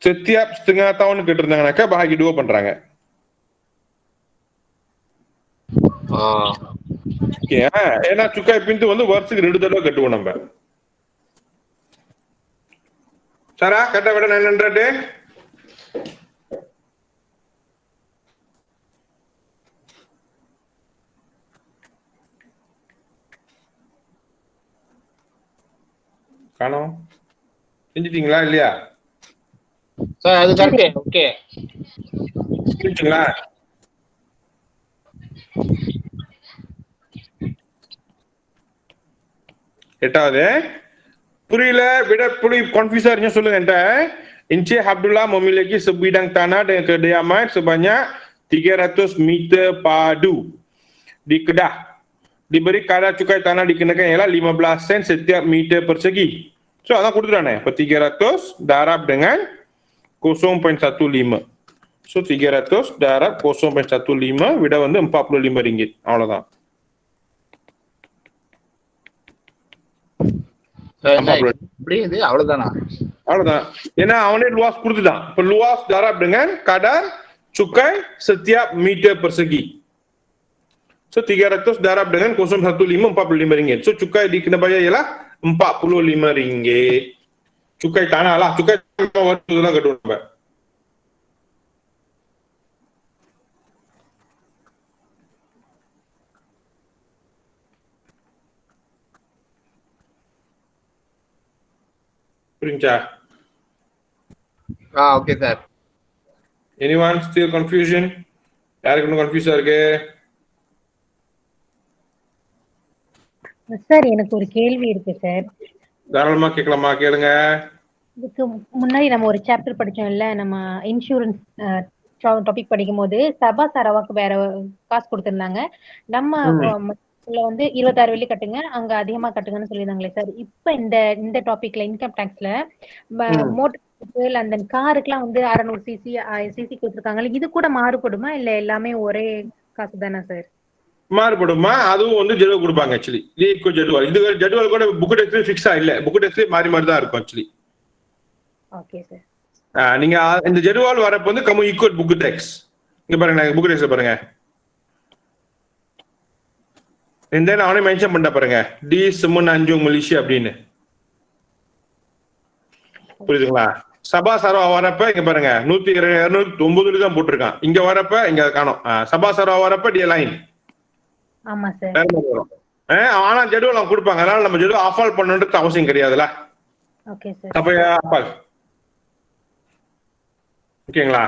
setiap setengah tahun கேட்டிருந்தாங்கனாக்கா பாகி 2 பண்றாங்க. ஏன்னா சுக்காய் பிந்து வந்து வருஷத்துக்கு 2 தடவை கட்டுவோம் நம்ம. சாரா கட்ட விட 900. காணோம், செஞ்சிட்டீங்களா இல்லையா? சார் அது கரெக்ட். ஓகே, செஞ்சிட்டீங்களா? எட்டாவது, புரியல விட புரி கன்ஃபியூஸா இருந்துச்சு சொல்லுங்க என்கிட்ட. Encik Abdullah memiliki sebidang tanah dengan kediaman sebanyak 300 meter padu di Kedah. Diberi kadar cukai tanah dikenakan ialah 15 sen setiap meter persegi. So anak கொடுத்துட்டானே. அப்ப 300 darab dengan 0.15. So 300 darab 0.15 விட வந்து 45 ringgit. அவ்வளவுதான். அவ்வளவுதானா? அவ்வளவுதான். ஏன்னா அவனே luas கொடுத்துட்டான். இப்ப luas darab dengan kadar cukai setiap meter persegi. So 300 darab dengan 0.15 45 ringgit. So cukai dikena bayar ialah 45 ringgit. Cukai tanah lah, cukai waktu lah kedua nampak. Purinca. Okay sir. Anyone still confusion? யாருக்கு இன்னும் கன்ஃபியூஸா இருக்கு? Sir எனக்கு ஒரு கேள்வி இருக்கு sir. தாராளமா கேட்கலாமா, கேளுங்க. இதுக்கு முன்னாடி நம்ம ஒரு சாப்டர் படிச்சோம்ல, நம்ம இன்சூரன்ஸ் டாபிக் படிக்கும் போது சபா சாராவாக்கு வேற காசு கொடுத்திருந்தாங்க. நம்ம வந்து 26 வெள்ளி கட்டுங்க, அங்க அதிகமா கட்டுங்கன்னு சொல்லியிருந்தாங்களே சார். இப்ப இந்த டாபிக்ல இன்கம் டாக்ஸ்ல மோட்டார் அந்த காருக்குலாம் வந்து 600 சிசி கொடுத்துருக்காங்க. இது கூட மாறுபடுமா இல்ல எல்லாமே ஒரே காசு தானே சார்? மாறுபடுமா அதுவும் வந்து ஜெடுவல் கொடுப்பாங்க ஆக்சுவலி ஈக்குவல் ஜெடுவல் இது ஜெடுவல் கூட புக் டெக்ஸ்ட் ஃபிக்ஸா இல்ல புக் டெக்ஸ்ட் மாறி மாறி தான் இருக்கும் ஆக்சுவலி ஓகே சார் நீங்க இந்த ஜெடுவல் வரப்போ வந்து கம்மு ஈக்குவல் புக் டெக்ஸ்ட் இங்க பாருங்க புக் டெக்ஸ்ட் பாருங்க இந்த அவனே மென்ஷன் பண்ண பாருங்க டி சுமன் அஞ்சு மலேசியா அப்படின்னு புரியுதுங்களா சபா சர்வா வரப்ப இங்க பாருங்க 209 தான் போட்டிருக்கான் இங்க வரப்ப இங்க காணோம் சபா சர்வா வரப்ப டி லைன் ஆமா சார் ஆனா ஜெடுவல் அவங்க கொடுப்பாங்க அதனால நம்ம ஜெடுவல் ஆஃப் ஆல் பண்ணணும்னு அவசியம் கிடையாதுல்ல ஓகே சார் அப்ப ஆஃப் ஓகேங்களா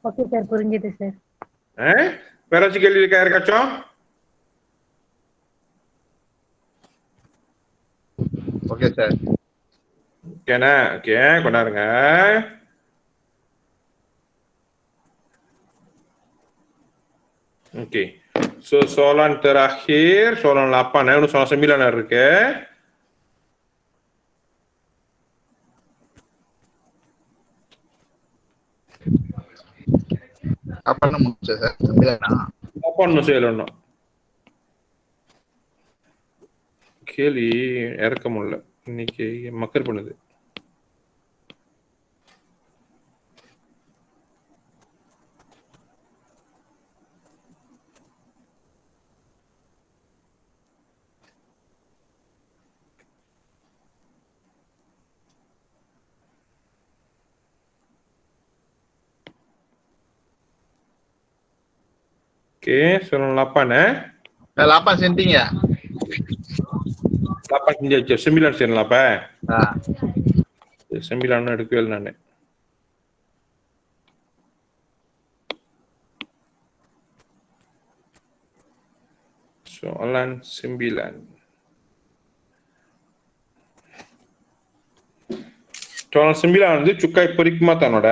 ஓகே சார் புரிஞ்சுது சார் வேற ஏதாச்சும் கேள்வி இருக்கா யாருக்காச்சும் ஓகே சார் ஓகேண்ணா okay கொண்டாருங்க oke so soalan terakhir soalan 8 ya soalan 9 இருக்கு apa முடிச்சா சார் 9 8 செய்யணும் கேள்வி இறக்க முடியல இன்னைக்கு மக்கர் பண்ணுது oke soalan 8 ya 8 செஞ்சீங்க 8 செஞ்சாச்சு 9 செய்யலாம் அப்ப 9 எடுக்கவே இல்லை நானு soalan 9 soalan 9 வந்து cukai perkhidmatanoட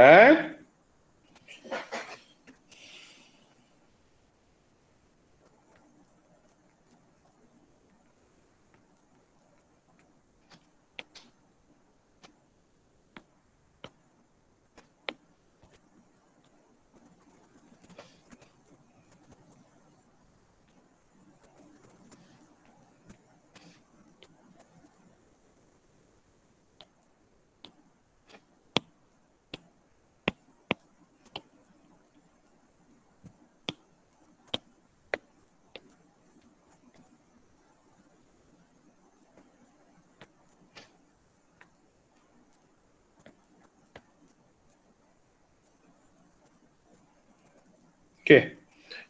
Oke.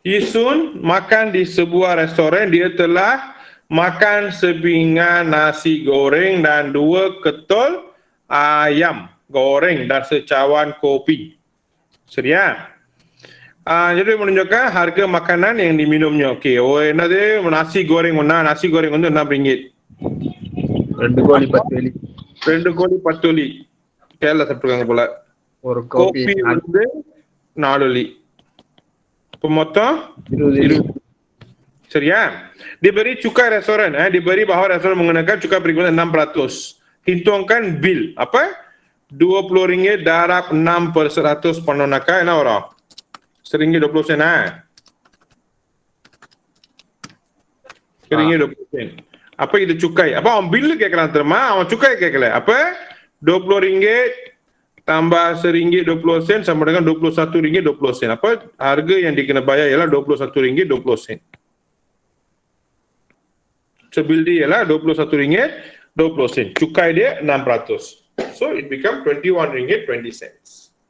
Isun makan di sebuah restoran, dia telah makan sepinggan nasi goreng dan 2 ketol ayam goreng dan secawan kopi. Seria? Jadi menunjukkan harga makanan yang diminumnya. Oke, என்னது nasi goreng ஒண்ணா nasi goreng வந்து என்ன ringgit? 2 கோழி 10 வெளி 2 கோழி 10 வெளி. கேரளா சாப்பிட்டுருக்காங்க போல. ஒரு கோபி வந்து 4 வெளி. இப்போ மொத்தம் 20. Seria? Diberi cukai restoran, diberi bahwa restoran menggunakan cukai perkhidmatan 6%. Hitungkan bil. Apa? RM20 darab 6% பண்ணோம்னாக்கா என்ன வரும்? ringgit 20 sen ringgit 20 sen. அப்ப இது cukai. அப்ப அவன் பில் கேக்குறான் தெரியுமா? அவன் cukai கேட்கல. அப்ப RM20 tambah ringgit 20 sen sama dengan RM21 20 sen. Apa harga yang dikena bayar ialah RM21 20 sen. So bill dia ialah RM21 20 sen. Cukai dia 6%. So it become RM21 20 cents.